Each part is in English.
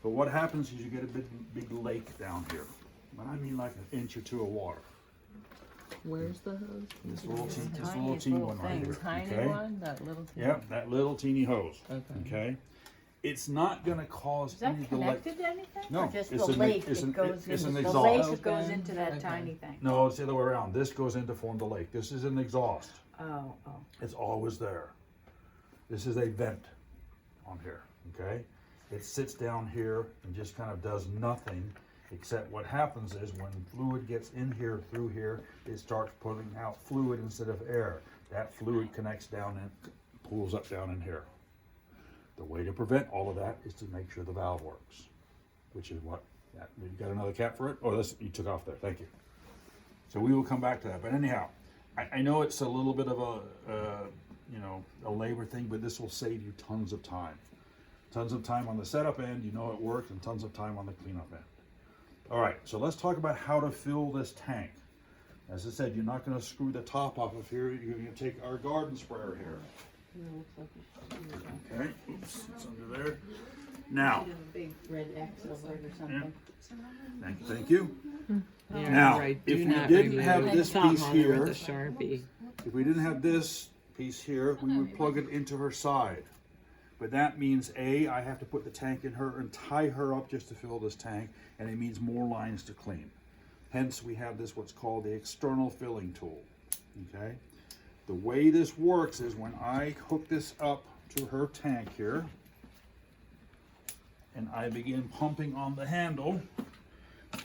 But what happens is you get a big lake down here. And I mean like an inch or two of water. Where's the hose? This little teeny one right here. Tiny Okay? one? That little teeny Yep, that little teeny hose. Okay. Okay? It's not going to cause Is that any delay. connected to anything? No, Or just it's the an- lake it's that an- goes it's into an the exhaust. lake that goes Okay. into that Okay. tiny thing? No, it's the other way around. This goes in to form the lake. This is an exhaust. Oh. It's always there. This is a vent on here, okay? It sits down here and just kind of does nothing, except what happens is when fluid gets in here through here, it starts putting out fluid instead of air. That fluid connects down and pulls up down in here. The way to prevent all of that is to make sure the valve works, which is what, you got another cap for it? Oh, this, you took off there, thank you. So we will come back to that, but anyhow, I know it's a little bit of a labor thing, but this will save you tons of time. Tons of time on the setup end, you know it works, and tons of time on the cleanup end. All right, so let's talk about how to fill this tank. As I said, you're not going to screw the top off of here. You're going to take our garden sprayer here. Okay, oops, it's under there. Now, A big red X over it or something. thank you. Yeah, Now, right. if Do we not didn't remove have it. this Thumb piece on it here, with a Sharpie. if we didn't have this piece here, we would plug it into her side. But that means I have to put the tank in her and tie her up just to fill this tank, and it means more lines to clean. Hence, we have this what's called the external filling tool, okay? The way this works is when I hook this up to her tank here, and I begin pumping on the handle,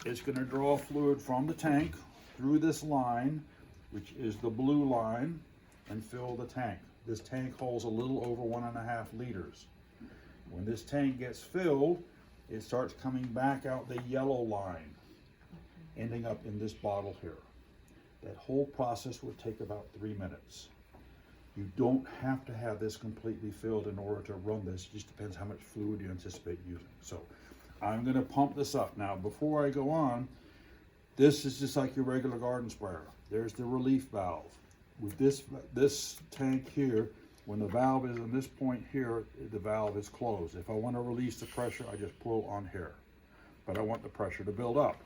it's going to draw fluid from the tank through this line, which is the blue line, and fill the tank. This tank holds a little over 1.5 liters. When this tank gets filled, it starts coming back out the yellow line, ending up in this bottle here. That whole process would take about 3 minutes. You don't have to have this completely filled in order to run this. It just depends how much fluid you anticipate using. So I'm going to pump this up. Now, before I go on, this is just like your regular garden sprayer. There's the relief valve. With this tank here, when the valve is in this point here, the valve is closed. If I want to release the pressure, I just pull on here. But I want the pressure to build up.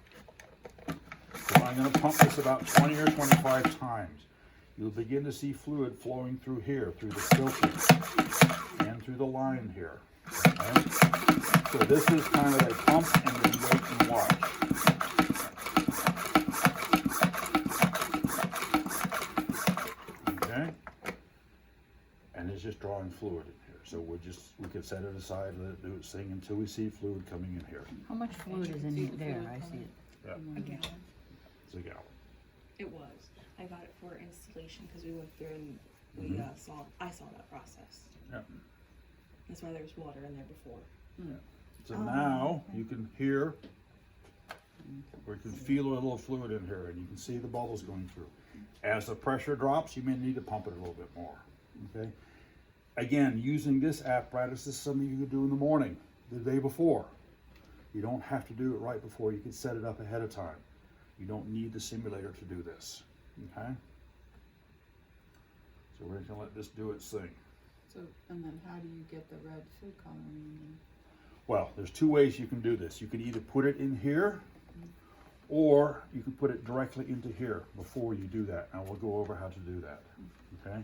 So I'm going to pump this about 20 or 25 times. You'll begin to see fluid flowing through here, through the filter, and through the line here. Okay? So this is kind of a pump and then wait and watch. Okay? And it's just drawing fluid in here. So we could set it aside, let it do its thing until we see fluid coming in here. How much fluid is in there? I see it. Yeah, A gallon. it's a gallon. It was. I got it for installation because we went through and we I saw that process. Yeah. That's why there was water in there before. So now you can hear, or you can feel a little fluid in here, and you can see the bubbles going through. As the pressure drops, you may need to pump it a little bit more. Okay. Again, using this apparatus is something you could do in the morning, the day before. You don't have to do it right before. You can set it up ahead of time. You don't need the simulator to do this. Okay. So we're gonna let this do its thing. So, and then how do you get the red food coloring? Well, there's two ways you can do this. You can either put it in here, or you can put it directly into here before you do that. Now we'll go over how to do that, okay?